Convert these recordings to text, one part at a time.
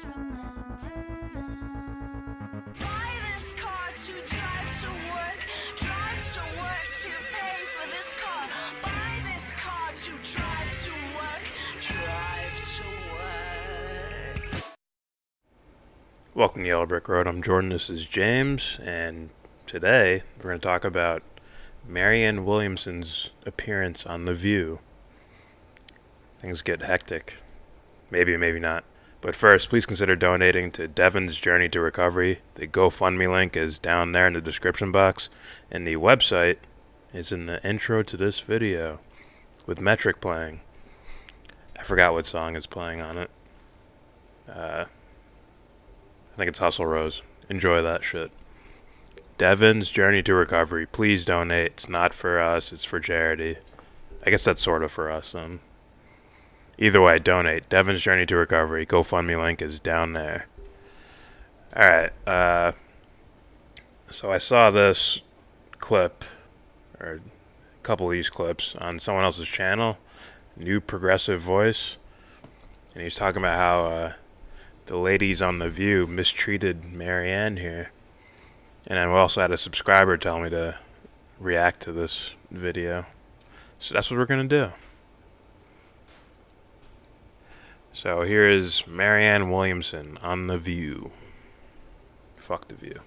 from them to them. Buy this car to drive to work to pay for this car. Buy this car to drive to work. Welcome to Yellow Brick Road. I'm Jordan. This is James, and today we're going to talk about Marianne Williamson's appearance on The View. Things get hectic. Maybe, maybe not. But first, please consider donating to Devon's Journey to Recovery. The GoFundMe link is down there in the description box, and the website is in the intro to this video with Metric playing. I forgot what song is playing on it. I think it's Hustle Rose. Enjoy that shit. Devon's Journey to Recovery. Please donate. It's not for us. It's for charity. I guess that's sort of for us. Either way, donate. Devon's Journey to Recovery. GoFundMe link is down there. Alright. So I saw this clip, or a couple of these clips, on someone else's channel. New Progressive Voice. And he was talking about how the ladies on The View mistreated Marianne here. And then we also had a subscriber tell me to react to this video. So that's what we're going to do. So here is Marianne Williamson on The View. Fuck The View.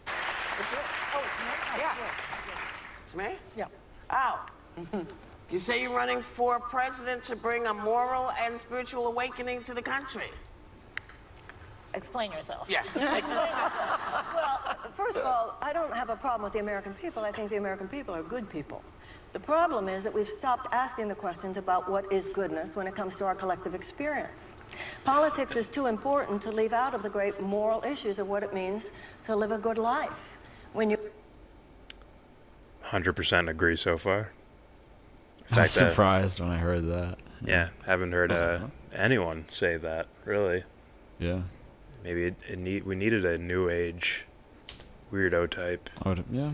It's you? Oh, it's me? Yeah. It's me? Yeah. Oh. You say you're running for president to bring a moral and spiritual awakening to the country. Explain yourself. Yes. Well, first of all, I don't have a problem with the American people. I think the American people are good people. The problem is that we've stopped asking the questions about what is goodness when it comes to our collective experience. Politics is too important to leave out of the great moral issues of what it means to live a good life. When you 100% agree so far. I was surprised when I heard that. Yeah, haven't heard anyone say that, really. Yeah. Maybe we needed a new age weirdo type. Yeah.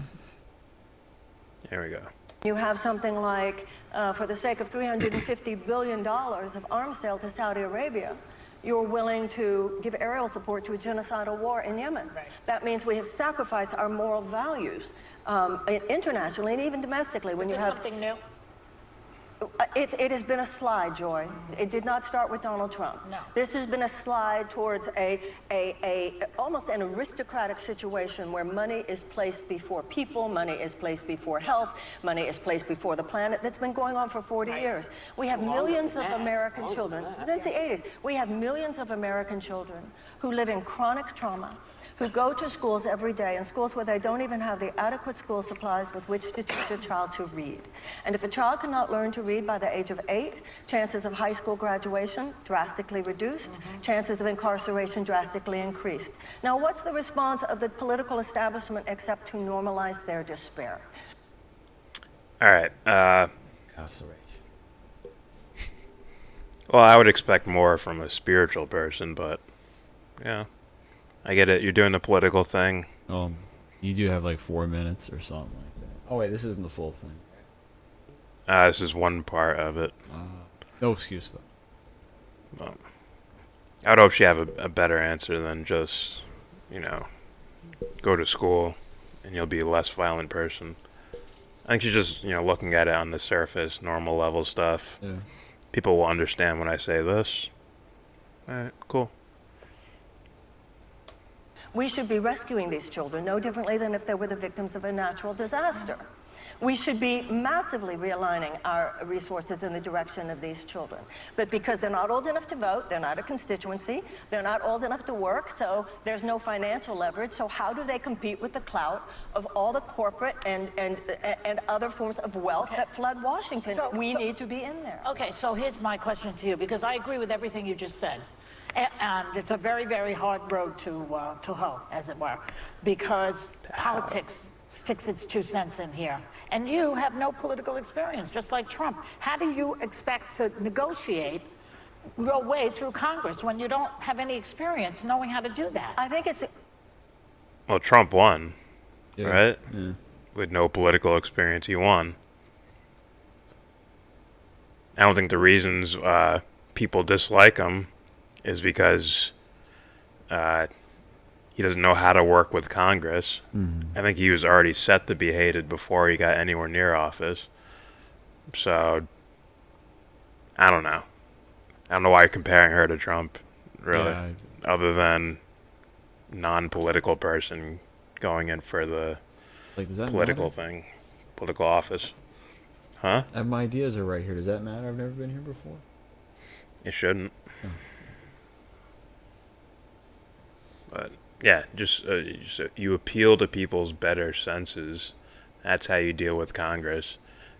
There we go. You have something like, for the sake of $350 billion of arms sale to Saudi Arabia, you're willing to give aerial support to a genocidal war in Yemen. Right. That means we have sacrificed our moral values internationally and even domestically. When Is you this have something new? It has been a slide, Joy. It did not start with Donald Trump. No. This has been a slide towards almost an aristocratic situation where money is placed before people, money is placed before health, money is placed before the planet. That's been going on for 40 years. We have millions of American children. Since the 80s, we have millions of American children who live in chronic trauma, who go to schools every day, in schools where they don't even have the adequate school supplies with which to teach a child to read. And if a child cannot learn to read by the age of 8, chances of high school graduation drastically reduced, chances of incarceration drastically increased. Now, what's the response of the political establishment except to normalize their despair? All right. Incarceration. Well, I would expect more from a spiritual person, but yeah. I get it. You're doing the political thing. You do have like 4 minutes or something like that. Oh wait, this isn't the full thing. This is one part of it. No excuse though. I would hope she have a better answer than just, go to school and you'll be a less violent person. I think she's just, looking at it on the surface, normal level stuff. Yeah. People will understand when I say this. All right, cool. We should be rescuing these children no differently than if they were the victims of a natural disaster. We should be massively realigning our resources in the direction of these children. But because they're not old enough to vote, they're not a constituency, they're not old enough to work, so there's no financial leverage. So how do they compete with the clout of all the corporate and other forms of wealth that flood Washington? We need to be in there. Okay, so here's my question to you, because I agree with everything you just said. And it's a very, very hard road to hoe, as it were, because politics sticks its 2 cents in here. And you have no political experience, just like Trump. How do you expect to negotiate your way through Congress when you don't have any experience knowing how to do that? I think it's... Well, Trump won, right? Yeah. With no political experience, he won. I don't think the reasons people dislike him is because He doesn't know how to work with Congress. I think he was already set to be hated before he got anywhere near office. So, I don't know. I don't know why you're comparing her to Trump, really, Yeah, other than non-political person going in for the like, does that political matter? thing, political office. Huh? My ideas are right here. Does that matter? I've never been here before. It shouldn't. But yeah, just you appeal to people's better senses. That's how you deal with Congress.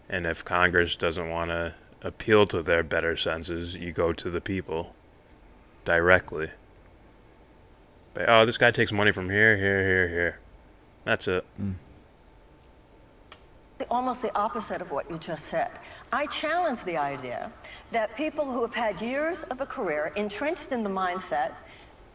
And if Congress doesn't want to appeal to their better senses, you go to the people directly. But, oh, this guy takes money from here, here, here, here. That's it. Almost the opposite of what you just said. I challenge the idea that people who have had years of a career entrenched in the mindset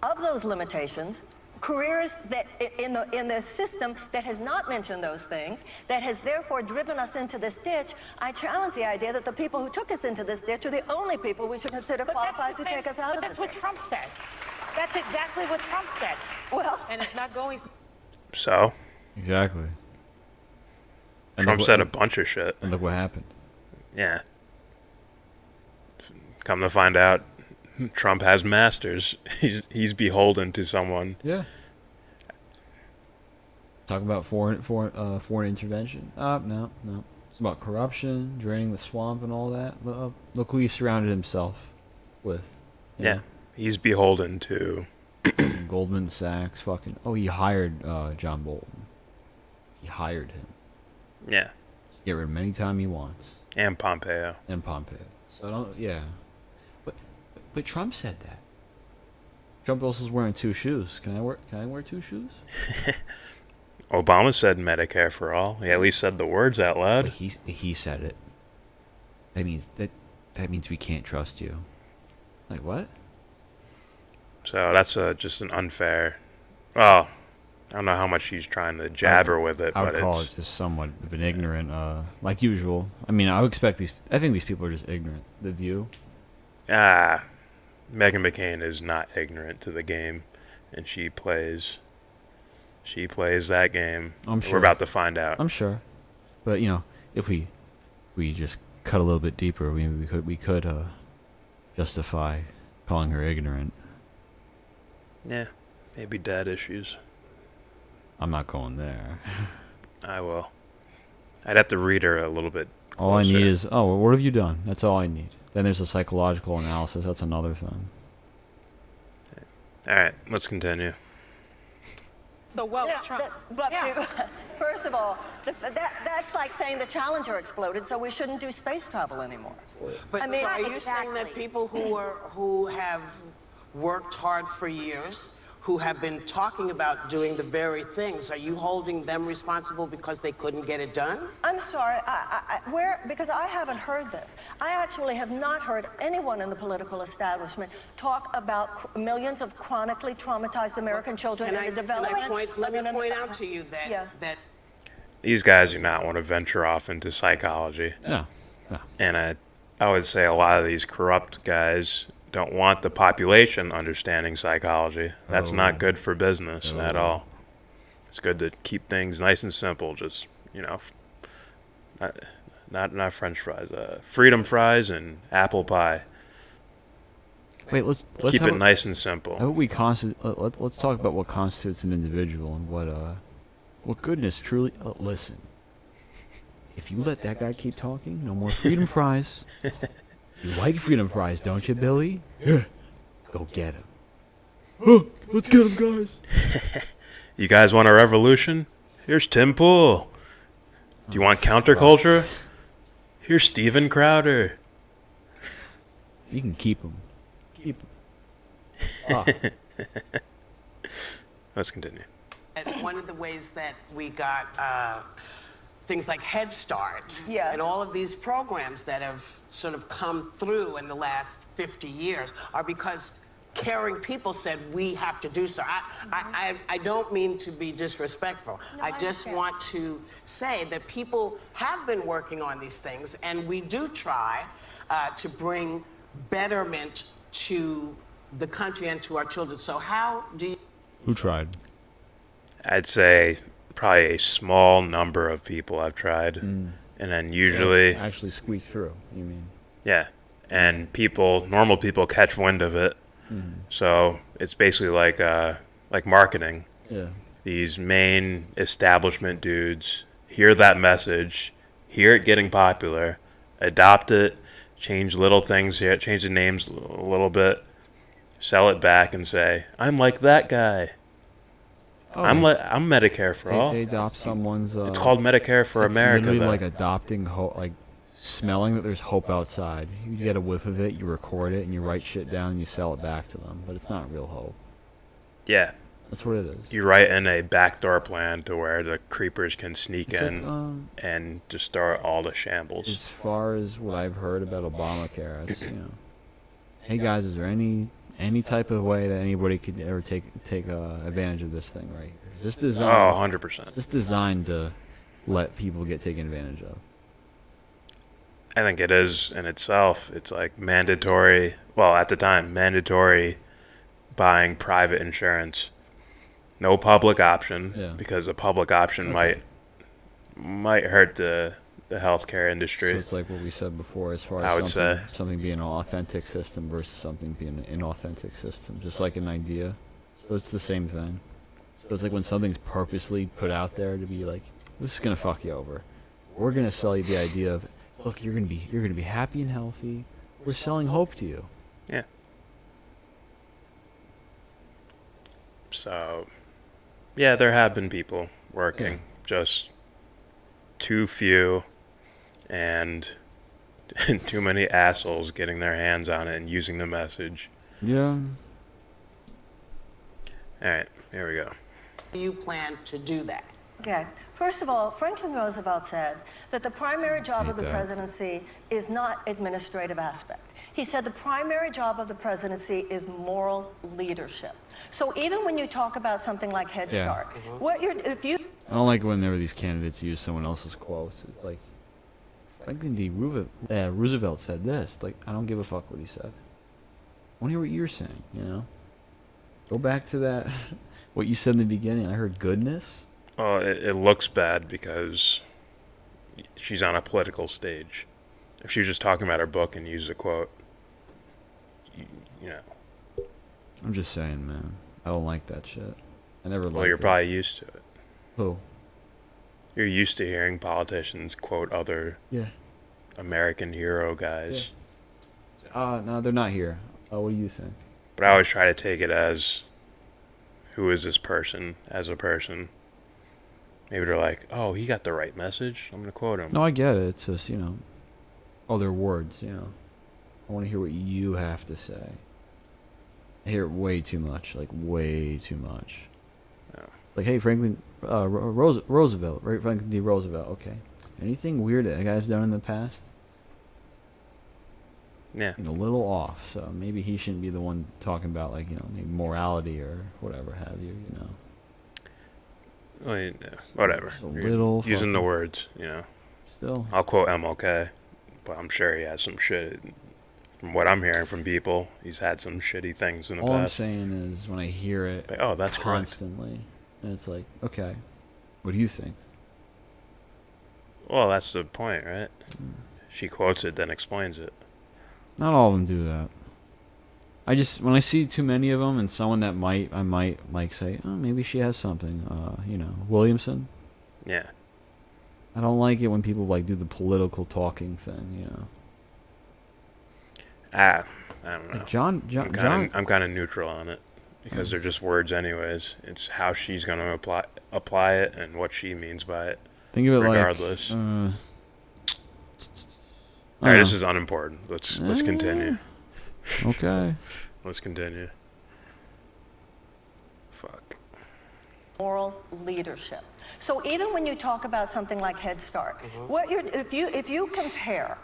of those limitations, careers that in the system that has not mentioned those things, that has therefore driven us into this ditch, I challenge the idea that the people who took us into this ditch are the only people we should consider qualified to take us out of But it. that's what Trump said. That's exactly what Trump said. Well, And it's not going. So, Exactly. And Trump look said a what, bunch of shit. and look what happened. Yeah. Come to find out, Trump has masters. He's beholden to someone. Yeah. Talk about foreign intervention. No. It's about corruption, draining the swamp, and all that. Look who he surrounded himself with. you Yeah. know? He's beholden to. Goldman Sachs, fucking. Oh, he hired John Bolton. He hired him. Yeah. Get rid of him anytime he wants. And Pompeo. And Pompeo. So I don't. Yeah. But Trump said that. Trump also was wearing 2 shoes. Can I wear 2 shoes? Obama said Medicare for all. He at least said the words out But loud. he said it. That means we can't trust you. Like what? So that's just an unfair. Well, I don't know how much he's trying to jabber with it, I but would call it's it just somewhat of an ignorant, like usual. I mean, I would expect these. I think these people are just ignorant. The View. Meghan McCain is not ignorant to the game, and she plays that game. I'm sure. We're about to find out. I'm sure, but if we just cut a little bit deeper, we could justify calling her ignorant. Yeah, maybe dad issues. I'm not going there. I will. I'd have to read her a little bit closer. All I need is, what have you done? That's all I need. Then there's a psychological analysis. That's another thing. All right, let's continue. So, well, Trump. but first of all, that's like saying the Challenger exploded, so we shouldn't do space travel anymore. But I mean, so are you saying that people who have worked hard for years, who have been talking about doing the very things, are you holding them responsible because they couldn't get it done? I'm sorry, because I haven't heard this. I actually have not heard anyone in the political establishment talk about millions of chronically traumatized American children in the development. Let me point out to you that Yes. that These guys do not want to venture off into psychology. No. And I would say a lot of these corrupt guys don't want the population understanding psychology. That's not good for business at all. It's good to keep things nice and simple. Just, not French fries. Freedom fries and apple pie. Wait, let's Keep have it nice and simple. How about let's talk about what constitutes an individual and what goodness truly. Listen, if you let that guy keep talking, no more freedom fries. You like freedom fries, don't you, Billy? Yeah. Go get him. Let's get him, guys. You guys want a revolution? Here's Tim Pool. Do you want counterculture? Here's Steven Crowder. You can keep him. Keep him. Let's continue. and one of the ways that we got things like Head Start Yeah. and all of these programs that have sort of come through in the last 50 years are because caring people said we have to do so. I don't mean to be disrespectful. I just want to say that people have been working on these things, and we do try to bring betterment to the country and to our children. So how do you... Who tried? I'd say probably a small number of people have tried. And then usually, Actually squeak through, you mean? yeah. And normal people catch wind of it. So it's basically like marketing. Yeah. These main establishment dudes hear that message, hear it getting popular, adopt it, change little things here, change the names a little bit, sell it back and say, I'm like that guy. Oh, I'm Medicare for all. They adopt someone's. It's called Medicare for it's America. literally though. like adopting hope, like smelling that there's hope outside. You get a whiff of it, you record it, and you write shit down, and you sell it back to them. But it's not real hope. Yeah. That's what it is. You write in a backdoor plan to where the creepers can sneak It's in like, and just start all the shambles. as far as what I've heard about Obamacare, it's, hey guys, is there any type of way that anybody could ever take advantage of this thing right here? This design, 100%. This designed to let people get taken advantage of. I think it is in itself. It's like mandatory, well, at the time, mandatory buying private insurance. No public option, because a public option might hurt the healthcare industry. So it's like what we said before, as far I would as say. something being an authentic system versus something being an inauthentic system, just like an idea. So it's the same thing. So it's like when something's purposely put out there to be like, this is gonna fuck you over. We're gonna sell you the idea of, look, you're gonna be happy and healthy. We're selling hope to you. Yeah. So, yeah, there have been people working, just too few and too many assholes getting their hands on it and using the message. Yeah. All right, here we go. Do you plan to do that? Okay. First of all, Franklin Roosevelt said that the primary job of the that. presidency is not administrative aspect. He said the primary job of the presidency is moral leadership. So even when you talk about something like Head Yeah. Start, if you I don't like whenever these candidates use someone else's quotes. It's like, Franklin D. Roosevelt said this. Like, I don't give a fuck what he said. I want to hear what you're saying, Go back to that, what you said in the beginning. I heard goodness. Well, it looks bad because she's on a political stage. If she was just talking about her book and used a quote, I'm just saying, man. I don't like that shit. I never liked it. Well, you're probably used to it. Who? You're used to hearing politicians quote other American hero guys. No, they're not here. What do you think? But I always try to take it as, who is this person as a person? Maybe they're like, oh, he got the right message. I'm going to quote him. No, I get it. It's just, other words, I want to hear what you have to say. I hear it way too much, like way too much. Yeah. Like, hey, Franklin Roosevelt, right? Franklin D. Roosevelt, okay. Anything weird that guy's done in the past? Yeah. A little off, so maybe he shouldn't be the one talking about, like, maybe morality or whatever have you, Well, yeah, whatever. Just a little Using the fucking- words, Still. I'll quote MLK, but I'm sure he has some shit. From what I'm hearing from people, he's had some shitty things in the All I'm past. saying is when I hear it Like, oh, that's correct. constantly, and it's like, okay, what do you think? Well, that's the point, right? She quotes it, then explains it. Not all of them do that. When I see too many of them and someone that I might like say, oh, maybe she has something, Williamson. Yeah. I don't like it when people like do the political talking thing, I don't know. Like I'm kind of neutral on it because they're just words anyways. It's how she's going to apply it and what she means by it. Think of it regardless. like, All right, this is unimportant. Let's continue. Okay. Let's continue. Fuck. moral leadership. So even when you talk about something like Head Start, if you compare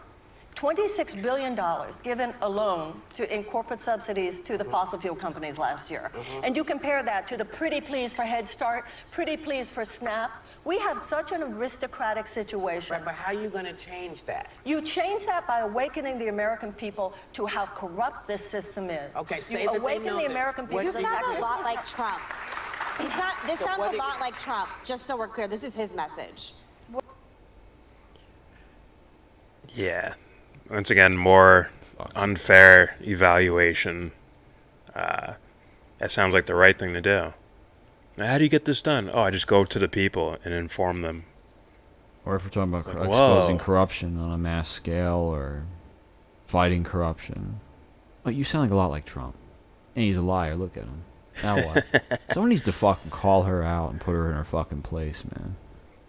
$26 billion given alone in corporate subsidies to the fossil fuel companies last year, and you compare that to the pretty please for Head Start, pretty please for SNAP, We have such an aristocratic situation. Right, but how are you going to change that? You change that by awakening the American people to how corrupt this system is. Okay, say you that they awaken know the this. American people. What You do sound a lot like Trump. This So sounds what a do- lot like Trump, just so we're clear. This is his message. Yeah. Once again, more unfair evaluation. That sounds like the right thing to do. Now, how do you get this done? Oh, I just go to the people and inform them. Or if we're talking about Like, exposing whoa. corruption on a mass scale or fighting corruption. Oh, you sound like a lot like Trump. And he's a liar. Look at him. Now what? Someone needs to fucking call her out and put her in her fucking place, man.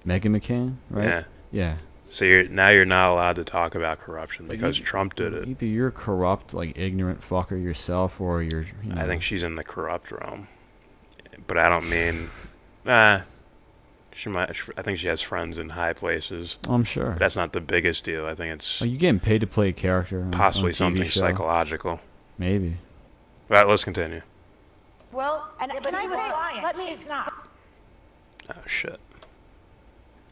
Meghan McCain, right? Yeah. Yeah. So you're not allowed to talk about corruption because you- Trump did it. Either you're a corrupt, like, ignorant fucker yourself, or you're, you know... I think she's in the corrupt realm. But I don't mean... she might. I think she has friends in high places. I'm sure. But that's not the biggest deal. I think it's Are you getting paid to play a character on, possibly on a TV something show? psychological. Maybe. All right, let's continue. Well, And Yeah, can but I he was say, lying. let me, She's not. Oh, shit.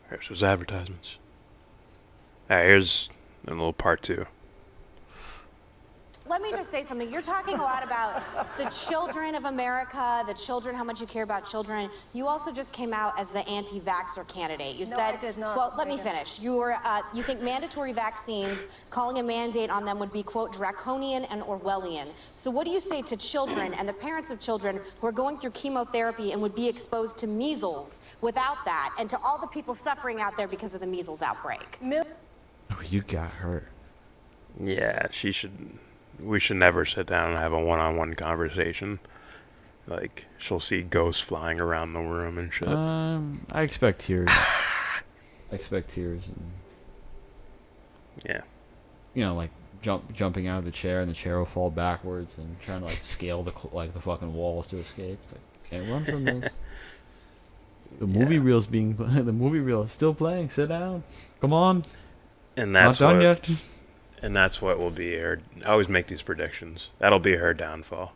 Here's those advertisements. All right, here's a little part 2. let me just say something. You're talking a lot about the children of America, the children, how much you care about children. You also just came out as the anti-vaxxer candidate. You No, said, I did not, well, let me Megyn. finish. You think mandatory vaccines, calling a mandate on them would be, quote, draconian and Orwellian. So what do you say to children and the parents of children who are going through chemotherapy and would be exposed to measles without that, and to all the people suffering out there because of the measles outbreak? Oh, you got hurt. Yeah, we should never sit down and have a one-on-one conversation. Like, she'll see ghosts flying around the room and shit. I expect tears. I expect tears and, Yeah. you know, like jumping out of the chair and the chair will fall backwards and trying to like scale the the fucking walls to escape. It's like, can't run from this. The movie reel's being the movie reel is still playing. Sit down. Come on. And Not that's done what yet. and that's what will be her. I always make these predictions. That'll be her downfall.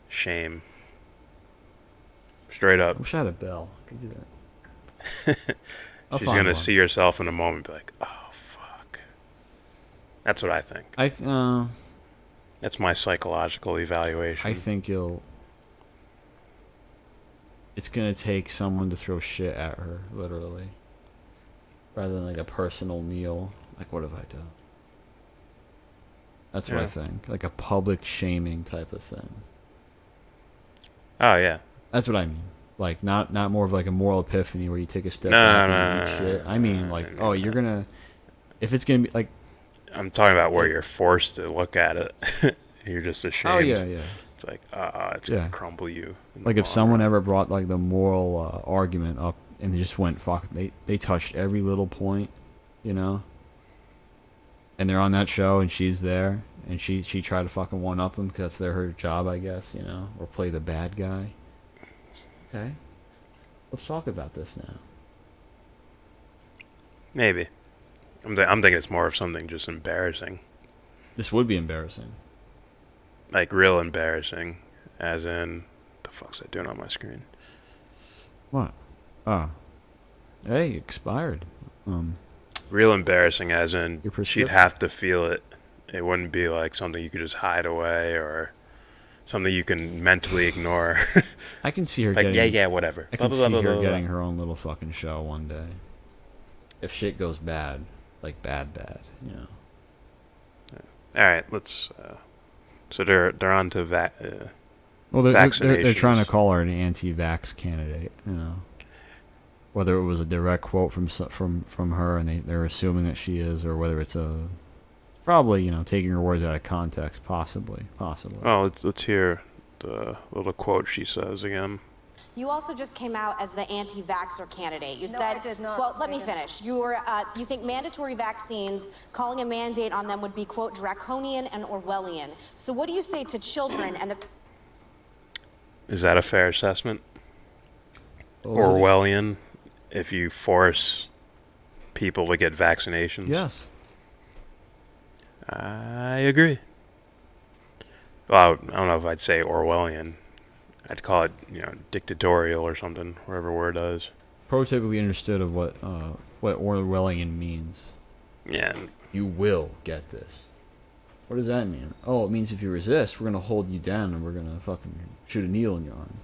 Shame. Straight I up. wish I had a bell. I could do that. I'll She's find gonna one. see herself in a moment and be like, oh fuck. That's what I think. That's my psychological evaluation. I think it's gonna take someone to throw shit at her, literally, rather than like a personal kneel. Like, what have I done? That's what I Yeah. think. Like a public shaming type of thing. Oh yeah. That's what I mean. Like not more of like a moral epiphany where you take a step No, back no, and no, eat no, shit. no, I mean, no, like, no, oh, no. you're gonna, if it's gonna be like, I'm talking about where you're forced to look at it. You're just ashamed. oh yeah. It's like, it's Yeah. gonna crumble you. in the Like if long someone run. ever brought like the moral argument up and they just went fuck, they touched every little point, you know. And they're on that show and she's there and she tried to fucking one up them because that's her job, I guess, you know, or play the bad guy. Okay, let's talk about this now. Maybe. I'm thinking it's more of something just embarrassing. This would be embarrassing. Like real embarrassing. As in, the fuck's that doing on my screen? What? Oh, hey, expired. Real embarrassing as in Your she'd prescription? have to feel it. It wouldn't be like something you could just hide away or something you can mentally ignore. I can see her Like, getting. yeah, whatever. I can Blah, see blah, blah, her blah, blah. getting her own little fucking show one day. If shit goes bad, like bad, you know. All right, let's. So they're on to Well, they're trying to Vaccinations. call her an anti-vax candidate, you know. Whether it was a direct quote from her, and they're assuming that she is, or whether it's probably, you know, taking her words out of context, possibly. Oh, let's hear the little quote she says again. You also just came out as the anti-vaxxer candidate. You No, said, I did not, well, let me Megyn. finish. You think mandatory vaccines, calling a mandate on them would be, quote, draconian and Orwellian. So what do you say to children and the... Is that a fair assessment? What was it? Orwellian, if you force people to get vaccinations. Yes. I agree. Well, I don't know if I'd say Orwellian. I'd call it, dictatorial or something, whatever word is. prototypically understood of what Orwellian means. Yeah. You will get this. What does that mean? Oh, it means if you resist, we're gonna hold you down and we're gonna fucking shoot a needle in your arm.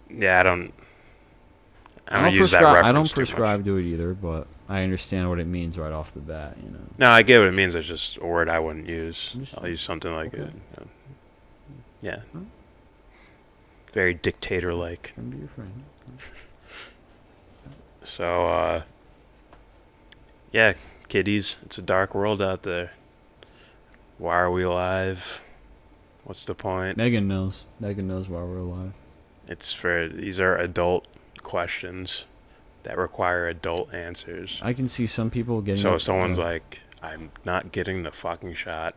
Yeah, I don't use that I reference don't too much. prescribe to it either, but I understand what it means right off the bat. You know. No, I get what it means. It's just a word I wouldn't use. I'll use something like Okay. it. Yeah. Very dictator-like. Can be your friend. So, yeah, kiddies, it's a dark world out there. Why are we alive? What's the point? Megan knows. Megan knows why we're alive. These are adult questions that require adult answers. I can see some people getting. So if someone's like, I'm not getting the fucking shot,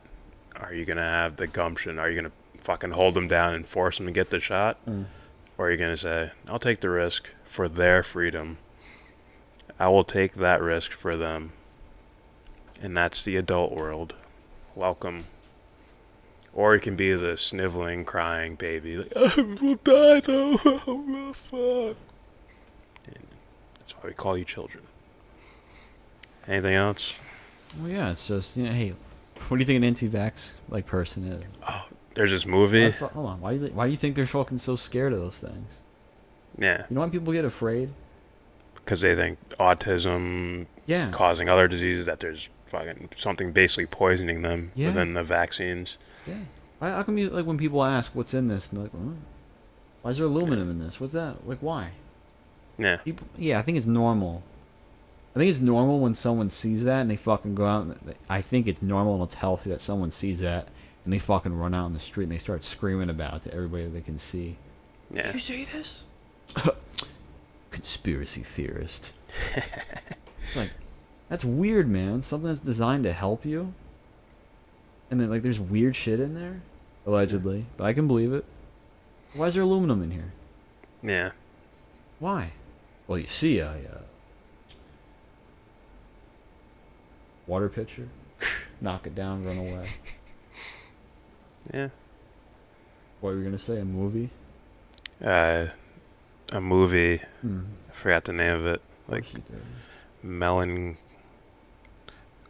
are you going to have the gumption? Are you going to fucking hold them down and force them to get the shot? Or are you going to say, I'll take the risk for their freedom. I will take that risk for them. And that's the adult world. Welcome. Or you can be the sniveling, crying baby. Like, I will die though. Oh, fuck. And that's why we call you children. Anything else? Well, yeah, it's just hey, what do you think an anti-vax person is? Oh, there's this movie. Hold on, why do you think they're fucking so scared of those things? Yeah. You know why people get afraid? Because they think autism causing other diseases, that there's fucking something basically poisoning them within the vaccines. Yeah. How come you, when people ask what's in this, and they're like, why is there aluminum in this? What's that? Why? Yeah. I think it's normal. I think it's normal when someone sees that and they fucking go out. I think it's normal and it's healthy that someone sees that and they fucking run out in the street and they start screaming about it to everybody they can see. Yeah. You see this? Conspiracy theorist. It's that's weird, man. Something that's designed to help you. And then, there's weird shit in there. Allegedly. But I can believe it. Why is there aluminum in here? Yeah. Why? Well, you see a water pitcher. Knock it down, run away. Yeah. What were you going to say? A movie? A movie. I forgot the name of it.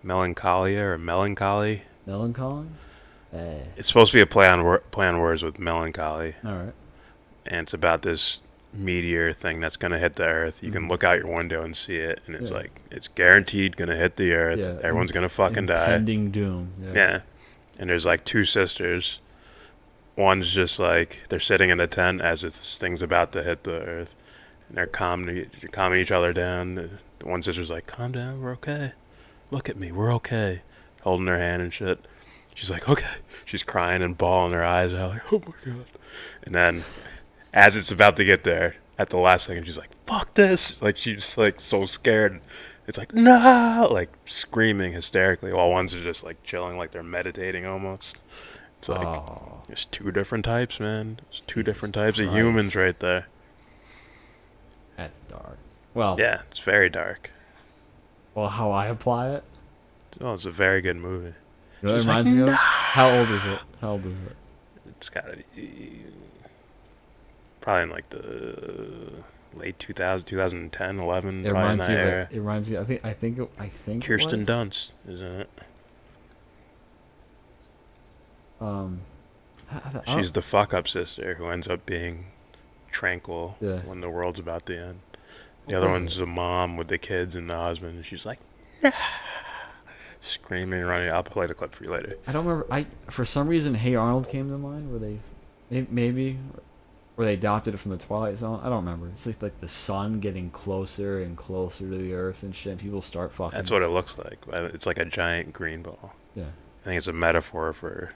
Melancholia or Melancholy. Melancholy? It's supposed to be a play on words with melancholy. All right. And it's about this meteor thing that's going to hit the Earth. You can look out your window and see it, and it's it's guaranteed going to hit the Earth. Yeah. Everyone's going to fucking die. Impending doom. Yeah. And there's two sisters. One's just they're sitting in a tent as if this thing's about to hit the Earth. And they're calming each other down. The one sister's like, calm down, we're okay. Look at me, we're okay. Holding her hand and shit. She's like, okay. She's crying and bawling her eyes out, oh my god. And then, as it's about to get there, at the last second, she's like, fuck this. She's so scared. It's no! Screaming hysterically, while ones are just chilling, they're meditating almost. It's there's two different types, man. There's two different types of humans right there. That's dark. Well, yeah, it's very dark. Well, how I apply it? Oh, it's a very good movie. You know what it reminds me of? How old is it? It's gotta be probably in the late 2010, 11, probably in that era. It reminds me. I think. Kirsten Dunst is in it. She's the fuck-up sister who ends up being tranquil when the world's about to end. The other one's the mom with the kids and the husband, and she's like, nah! Screaming and running. I'll play the clip for you later. I don't remember. For some reason, Hey Arnold came to mind. Where they adopted it from the Twilight Zone. I don't remember. It's like the sun getting closer and closer to the Earth and shit. And people start fucking. That's what it looks like. It's like a giant green ball. Yeah. I think it's a metaphor for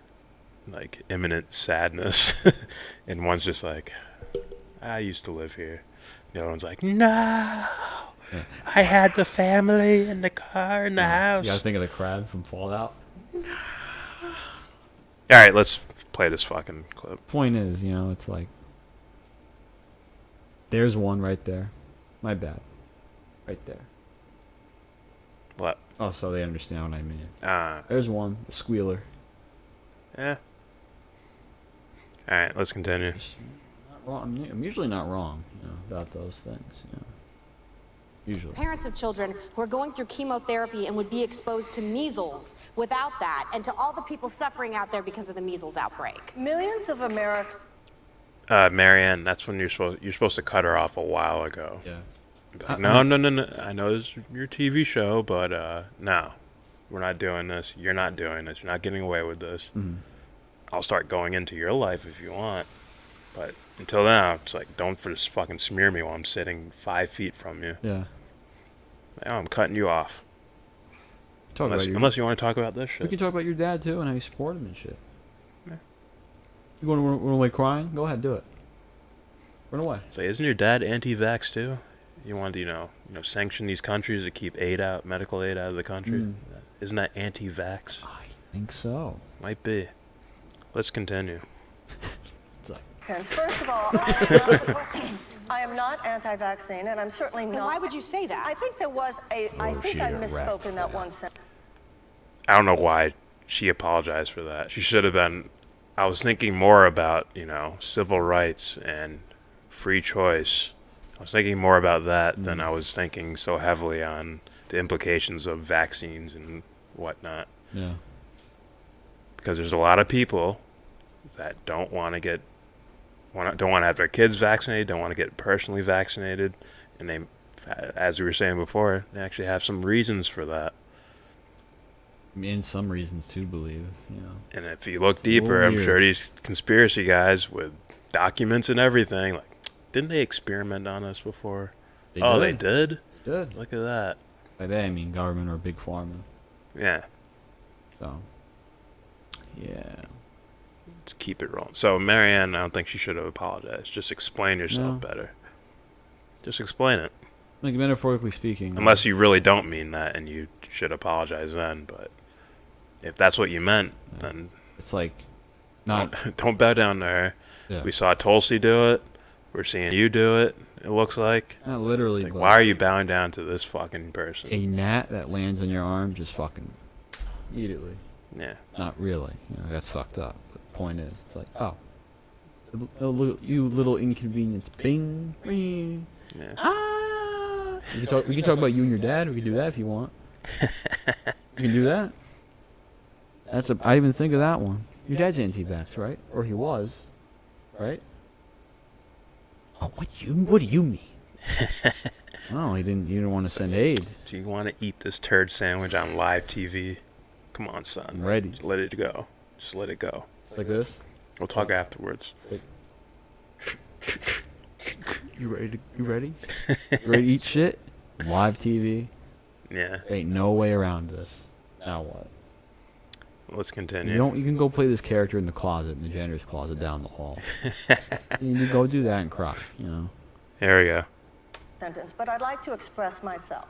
imminent sadness. And one's just I used to live here. The other one's like, no, I had the family and the car and the house. You gotta think of the crab from Fallout. All right, let's play this fucking clip. Point is, it's there's one right there. My bad. Right there. What? Oh, so they understand what I mean. There's one, the squealer. Yeah. All right, let's continue. Not wrong. I'm usually not wrong, about those things. Usually. Parents of children who are going through chemotherapy and would be exposed to measles without that, and to all the people suffering out there because of the measles outbreak. Millions of Americans. Marianne, that's when you're supposed to cut her off a while ago. Yeah. Like, no. I know this is your TV show, but no, we're not doing this. You're not doing this. You're not getting away with this. Mm-hmm. I'll start going into your life if you want, but until now, it's like, don't just fucking smear me while I'm sitting 5 feet from you. Yeah. Like, oh, I'm cutting you off. Unless you want to talk about this shit. We can talk about your dad too and how you support him and shit. Yeah. You want to run away crying? Go ahead, do it. Run away. Say, isn't your dad anti-vax too? You want to, sanction these countries to keep medical aid out of the country? Isn't that anti-vax? I think so. Might be. Let's continue. First of all, I am not anti-vaccine, and I'm certainly not. Then why would you say that? I think there was I think I misspoke in that one sentence. I don't know why she apologized for that. She should have been. I was thinking more about, civil rights and free choice. I was thinking more about that than I was thinking so heavily on the implications of vaccines and whatnot. Yeah. Because there's a lot of people that don't want to have their kids vaccinated, don't want to get personally vaccinated, and they, as we were saying before, they actually have some reasons for that. And some reasons to believe, And if you look deeper, I'm sure these conspiracy guys with documents and everything, like, didn't they experiment on us before? They did? Did. Look at that. By they, I mean government or big pharma. Yeah. So, yeah. Let's keep it rolling. So, Marianne, I don't think she should have apologized. Just explain yourself better. Just explain it. Like, metaphorically speaking. Unless you really don't mean that and you should apologize then. But if that's what you meant, then... It's like... not. Don't bow down to her. Yeah. We saw Tulsi do it. We're seeing you do it, it looks like. Not literally, like, but why are you bowing down to this fucking person? A gnat that lands on your arm, just fucking immediately. Yeah. Not really. That's fucked up. But the point is, it's like, oh. You little inconvenience. Bing. Bing. Yeah. Ah! We can talk about you and your dad. We can do that if you want. You can do that. I even think of that one. Your dad's anti-vax, right? Or he was, right? Oh, what do you mean? Oh, you didn't want to send aid. Do you want to eat this turd sandwich on live TV? Come on, son. I'm ready. Just let it go. Just let it go. Like this? We'll talk afterwards. You ready? You ready to eat shit? Live TV? Yeah. Ain't no way around this. Now what? Let's continue. You can go play this character in the closet, in the janitor's closet down the hall. You go do that and cry, There we go. Sentence, but I'd like to express myself.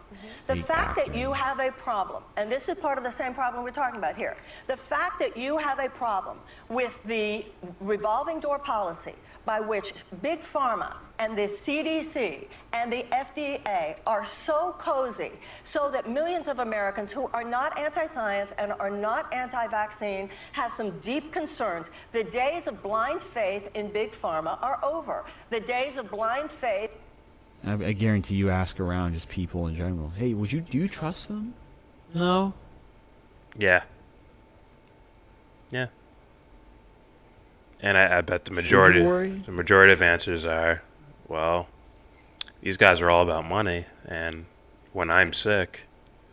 The fact that you have a problem, and this is part of the same problem we're talking about here, the fact that you have a problem with the revolving door policy by which Big Pharma and the CDC and the FDA are so cozy so that millions of Americans who are not anti-science and are not anti-vaccine have some deep concerns. The days of blind faith in Big Pharma are over. The days of blind faith... I guarantee you ask around just people in general, hey, do you trust them? No. Yeah. Yeah. And I bet the majority of answers are, well, these guys are all about money, and when I'm sick,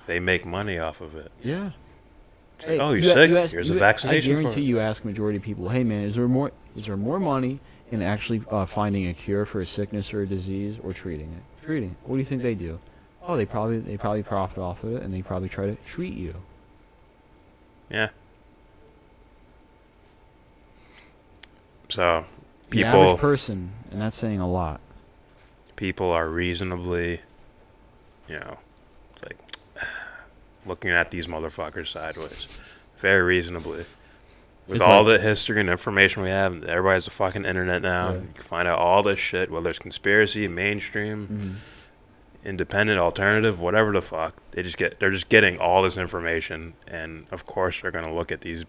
they make money off of it. Yeah. Hey, oh, you're sick? Here's a vaccination. I guarantee you ask majority of people, hey man, is there more money in actually finding a cure for a sickness or a disease or treating it? What do you think they do? Oh, they probably profit off of it, and they probably try to treat you. Yeah. So, the average person, and that's saying a lot. People are reasonably, it's like looking at these motherfuckers sideways, very reasonably. With all the history and information we have, everybody has the fucking internet now. Right. You can find out all this shit, whether it's conspiracy, mainstream, independent, alternative, whatever the fuck. They're just getting all this information, and of course they're gonna look at these,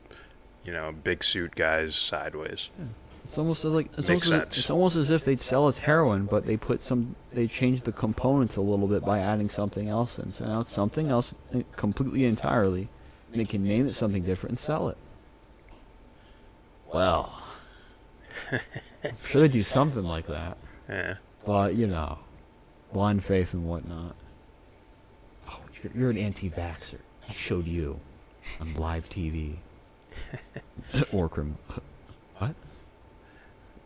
big suit guys sideways. Yeah. It's almost like Makes sense. it's almost as if they'd sell as heroin, but they changed the components a little bit by adding something else in. So now it's something else completely entirely. And they can name it something different and sell it. Well, I'm sure they do something like that. Yeah. But blind faith and whatnot. Oh, you're an anti-vaxxer. I showed you on live TV. Or what?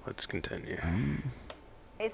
Let's continue.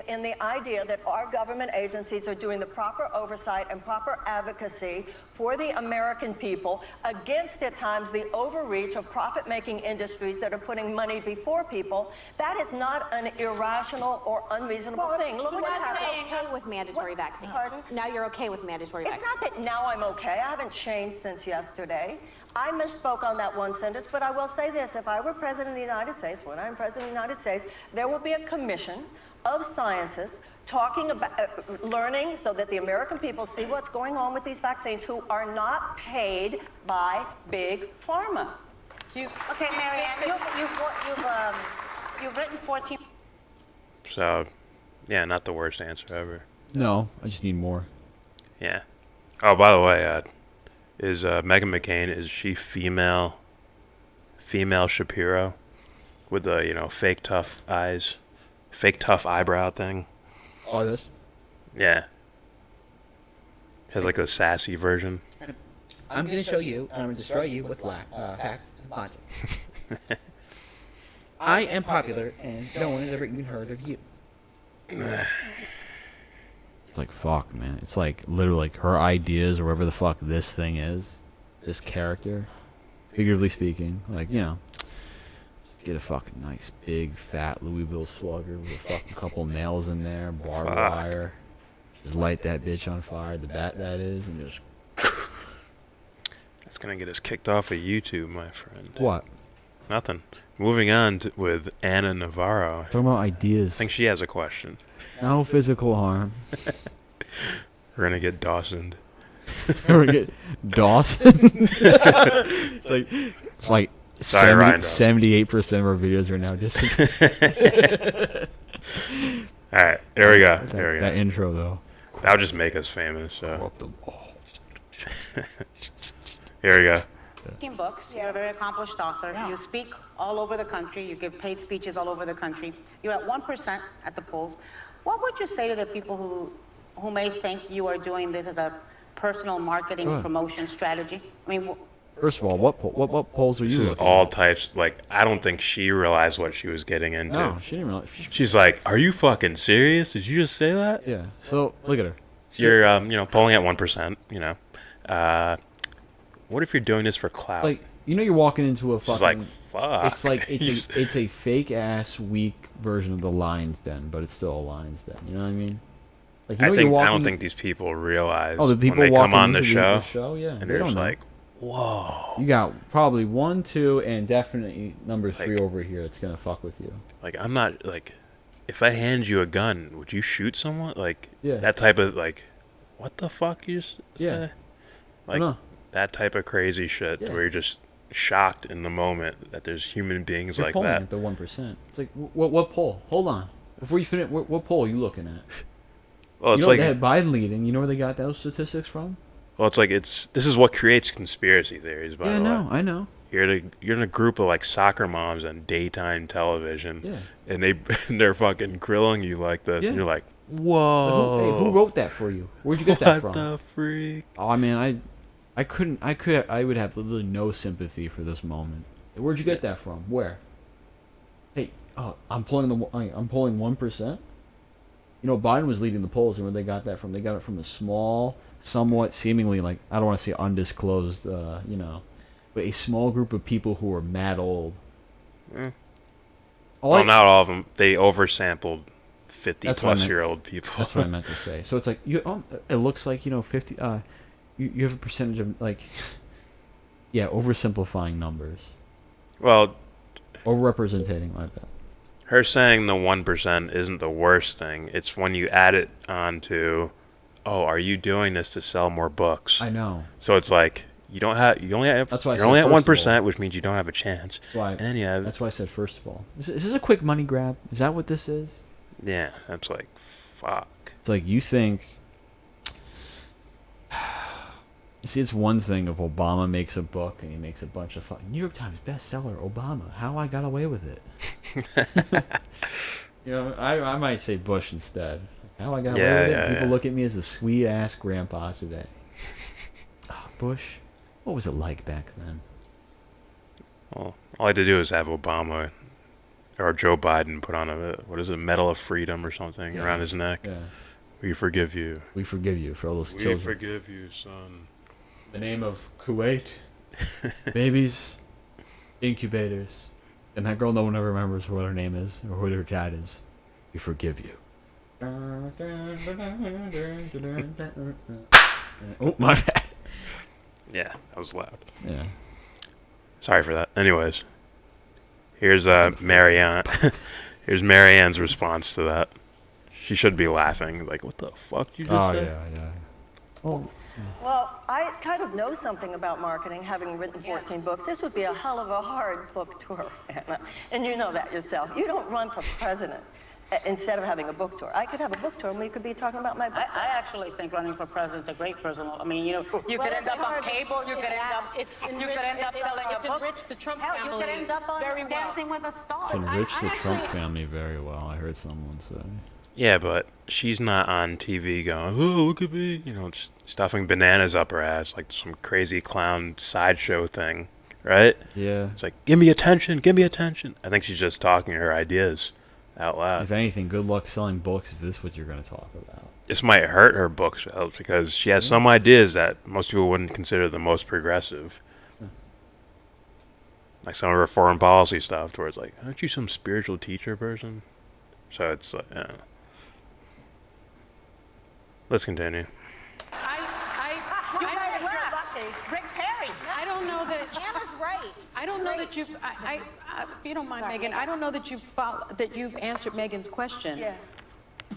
In the idea that our government agencies are doing the proper oversight and proper advocacy for the American people against, at times, the overreach of profit-making industries that are putting money before people. That is not an irrational or unreasonable thing. Look So what's now happening. you're okay with mandatory vaccines. Now you're okay with mandatory It's vaccines. not that now I'm okay. I haven't changed since yesterday. I misspoke on that one sentence, but I will say this. If I were president of the United States, when I'm president of the United States, there will be a commission of scientists talking about learning so that the American people see what's going on with these vaccines who are not paid by big pharma. Okay, Marianne, you've written 14. So, yeah, not the worst answer ever. No, I just need more. Yeah. Oh, by the way, is Meghan McCain, is she female Shapiro with the fake tough eyes, fake tough eyebrow thing? Oh, this? Yeah. Has like a sassy version. I'm going to show you, and I'm going to destroy you with facts and logic. I am popular, and no one has ever even heard of you. It's like, fuck, man. It's like, literally, like, her ideas, or whatever the fuck this thing is, this character, figuratively speaking, like, just get a fucking nice, big, fat Louisville Slugger with a fucking couple nails in there, barbed wire. Just light that bitch on fire, the bat that is, and just... That's gonna get us kicked off of YouTube, my friend. What? Nothing. Moving on with Anna Navarro. Talking about ideas. I think she has a question. No physical harm. We're gonna get Dawsoned. We're gonna get Dawson? It's like Sorry, Ryan 78% of our videos are now just... Alright, here we go. Here we go. That intro, though. That'll just make us famous, so. Here we go. 15 books. You're a very accomplished author. You speak all over the country. You give paid speeches all over the country. You're at 1% at the polls. What would you say to the people who may think you are doing this as a personal marketing promotion strategy? I mean, First of all, what polls are you This is looking all at? types. Like, I don't think she realized what she was getting into. No, she didn't realize. She's like, "Are you fucking serious? Did you just say that?" Yeah. So look at her. You're, polling at 1%. What if you're doing this for clout? It's like, you're walking into a fucking... She's like, fuck. It's like, it's a fake-ass, weak version of the Lion's Den, but it's still a Lion's Den. You know what I mean? Like, I don't think these people realize the people when they come walking on the into show, yeah, and they they're don't just know. like, whoa. You got probably 1, 2, and definitely number 3 Like- over here that's going to fuck with you. Like, I'm not, like, if I hand you a gun, would you shoot someone? Like, Yeah. that type of, like, what the fuck you just Yeah. say? Like, know. that type of crazy shit Yeah. where you're just shocked in the moment that there's human beings You're like polling that. at the 1%. It's like, what poll? Hold on. Before you finish, what poll are you looking at? Well, it's they like, had Biden leading. You know where they got those statistics from? this is what creates conspiracy theories, by the way. I know. You're in a group of like soccer moms on daytime television, Yeah. and they're fucking grilling you like this, and Yeah. you're like, But whoa. who wrote that for you? Where'd you get that from? What the freak? Oh, man, I would have literally no sympathy for this moment. Where'd you get that from? Where? Hey, I'm polling 1%. Biden was leading the polls, and where they got that from? They got it from a small, somewhat seemingly, like, I don't want to say undisclosed, but a small group of people who were mad old. Well, not all of them. They oversampled That's what I 50-plus-year-old people. That's what I meant to say. So it's like, it looks like, 50, you have a percentage of, like, yeah, oversimplifying numbers. Well, Overrepresenting like that. her saying the 1% isn't the worst thing. It's when you add it on to, oh, are you doing this to sell more books? I know. So it's like, you only have That's why I you're said only at first of all. 1%, which means you don't have a chance. And then you have That's why I said first of all. Is this a quick money grab? Is that what this is? yeah. That's like fuck. It's like you think. See, it's one thing if Obama makes a book and he makes a bunch of New York Times bestseller, Obama, how I got away with it. You know, I might say Bush instead. How I got away with it. People look at me as a sweet ass grandpa today. Bush, what was it like back then? Well, all I had to do is have Obama or Joe Biden put on a Medal of Freedom or something around his neck. Yeah. We forgive you. We forgive you for all those children. We forgive you, son. The name of Kuwait, babies, incubators, and that girl no one ever remembers what her name is or who her dad is. We forgive you. Oh, my bad. Yeah, that was loud. Yeah. Sorry for that. Anyways, here's Marianne. Here's Marianne's response to that. She should be laughing. Like, what the fuck did you just say? Yeah. Oh. Well, I kind of know something about marketing, having written 14 books. This would be a hell of a hard book tour, Anna. And you know that yourself. You don't run for president instead of having a book tour. I could have a book tour and we could be talking about my book. I actually think running for president is a great personal. I mean, you know, you could end up on cable. You could end up. You could end up selling a book. enriched the Trump Hell, family you could end up on very well. Dancing with the Stars. It's enriched the Trump family very well, I heard someone say. Yeah, but she's not on TV going, oh, look at me, you know, just stuffing bananas up her ass like some crazy clown sideshow thing, right? Yeah. It's like, give me attention, give me attention. I think she's just talking her ideas out loud. If anything, good luck selling books if this is what you're going to talk about. This might hurt her book sales because she has some ideas that most people wouldn't consider the most progressive. Like some of her foreign policy stuff, where it's like, aren't you some spiritual teacher person? So it's like, yeah. Let's continue. Rick Perry. I don't know that. Anna's right. I don't know that you've. If you don't mind, Megan, I don't know that you've answered Megan's question. Yeah.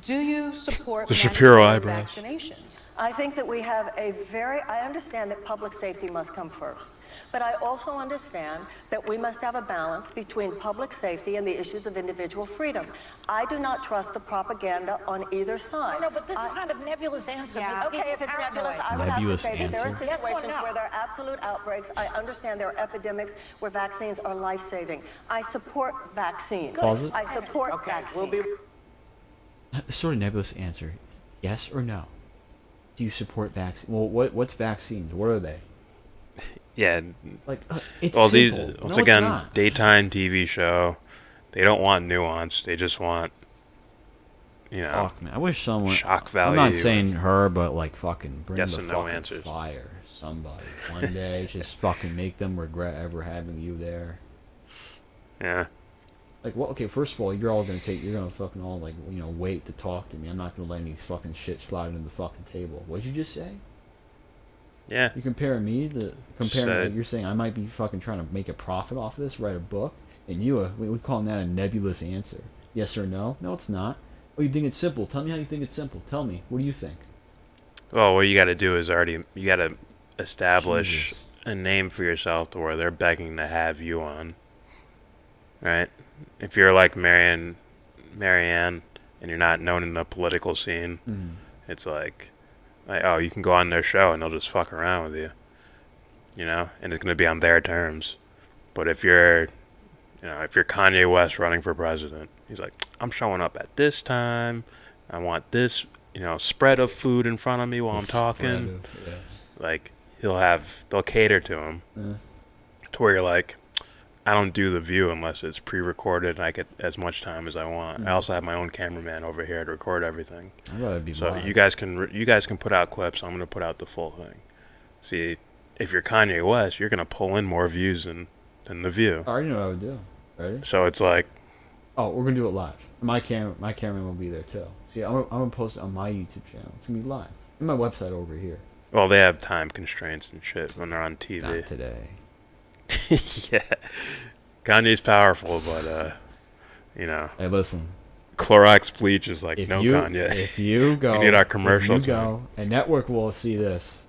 Do you support The Shapiro mandatory eyebrows. vaccinations? I think that we have I understand that public safety must come first. But I also understand that we must have a balance between public safety and the issues of individual freedom. I do not trust the propaganda on either side. No, but this is kind of nebulous answer. Yeah. Makes Okay, people if it's paranoid. nebulous, I would have to Nebulous say that there are answer? Yes or situations no? where there are absolute outbreaks. I understand there are epidemics where vaccines are life-saving. I support vaccines. Pause it. I support vaccines. We'll be. Sort of nebulous answer. Yes or no? Do you support vaccines? Well, what's vaccines? What are they? Yeah. Like, it's Well, these simple. once No, it's again, not. daytime TV show. They don't want nuance. They just want, you know, Fuck, man. I wish someone. shock I'm not value. saying her, but like fucking bring Yes the and no fucking answers. fire. Somebody one day, just fucking make them regret ever having you there. Yeah. Like, well, okay. First of all, you're gonna fucking all like, you know, wait to talk to me. I'm not gonna let any fucking shit slide into the fucking table. What'd you just say? Yeah. You're comparing me to Said- like, you're saying I might be fucking trying to make a profit off of this, write a book, and we call that a nebulous answer. Yes or no? No, it's not. Oh, you think it's simple? Tell me how you think it's simple. Tell me. What do you think? Well, what you got to do is you got to establish Jesus. a name for yourself to where they're begging to have you on. Right? If you're like Marianne, and you're not known in the political scene, it's like, oh, you can go on their show and they'll just fuck around with you. You know? And it's going to be on their terms. But if you're Kanye West running for president, he's like, I'm showing up at this time. I want this, spread of food in front of me while I'm talking. Like, they'll cater to him. To where you're like, I don't do The View unless it's pre-recorded and I get as much time as I want. I also have my own cameraman over here to record everything. I'd rather be So live. you guys can put out clips. I'm going to put out the full thing. See, if you're Kanye West, you're going to pull in more views than The View. I already know what I would do. Ready? So it's like, oh, we're gonna do it live. My cameraman will be there too. See, I'm gonna post it on my YouTube channel. It's gonna be live. And my website over here. well, they have time constraints and shit when they're on TV. Not today. Yeah. Kanye's powerful, but, Hey, listen. Clorox bleach is like, If no, you, Kanye. If you go, We need our commercial If you time. go, a network will see this.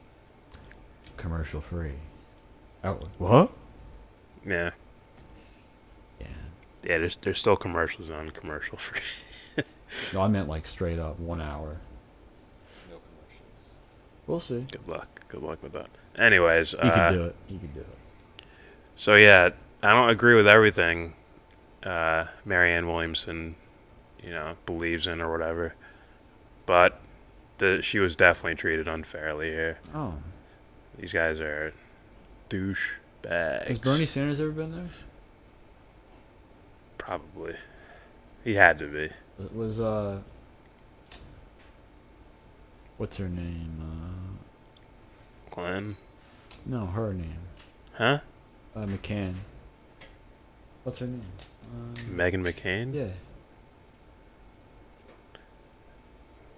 Commercial free. What? Yeah. Yeah. Yeah, there's still commercials on commercial free. No, I meant like straight up 1 hour. No commercials. We'll see. Good luck. Good luck with that. Anyways, You can do it. You can do it. So yeah, I don't agree with everything Marianne Williamson, believes in or whatever, but she was definitely treated unfairly here. Oh. These guys are douche bags. Has Bernie Sanders ever been there? Probably. He had to be. It was what's her name? Glenn? No, her name. Huh? McCann. What's her name? Meghan McCain? Yeah.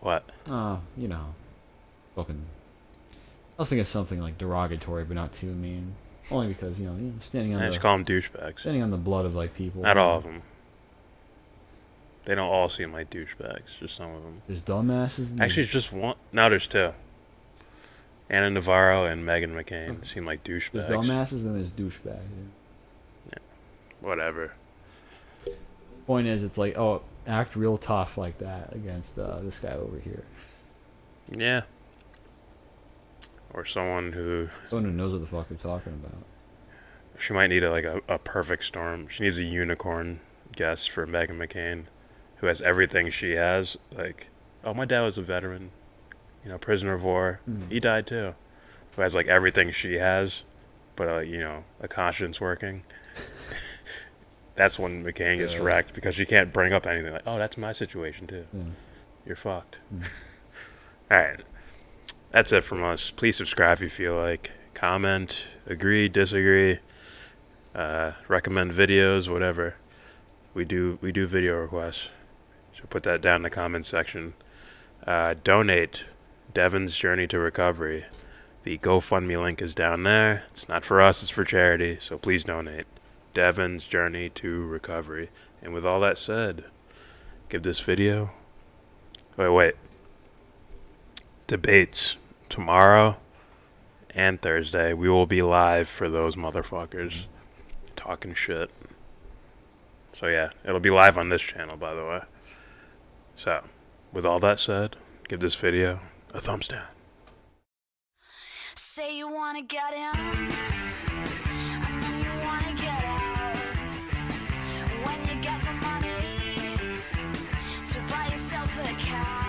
What? Fucking. I was thinking something like derogatory, but not too mean. Only because standing on I just call them douchebags. standing on the blood of like people. Not all of them. They don't all seem like douchebags. Just some of them. There's dumbasses. And Actually, just one. No, there's two. Anna Navarro and Meghan McCain seem like douchebags. there's dumbasses and there's douchebags. Yeah. Whatever. Point is, it's like, oh, act real tough like that against this guy over here. Yeah. Or someone who knows what the fuck they're talking about. she might need a perfect storm. She needs a unicorn guest for Meghan McCain, who has everything she has. Like, oh, my dad was a veteran, prisoner of war. He died too. Who has like everything she has, but a conscience working. That's when McCain gets wrecked because she can't bring up anything like, oh, that's my situation too. Yeah. You're fucked. All right. That's it from us. Please subscribe if you feel like. Comment, agree, disagree, recommend videos, whatever. We do video requests. So put that down in the comment section. Donate Devon's Journey to Recovery. The GoFundMe link is down there. It's not for us, it's for charity. So please donate. Devon's Journey to Recovery. And with all that said, give this video... Wait. Debates tomorrow and Thursday. We will be live for those motherfuckers talking shit. So yeah, it'll be live on this channel, by the way. So, with all that said, give this video a thumbs down. Say you wanna get in.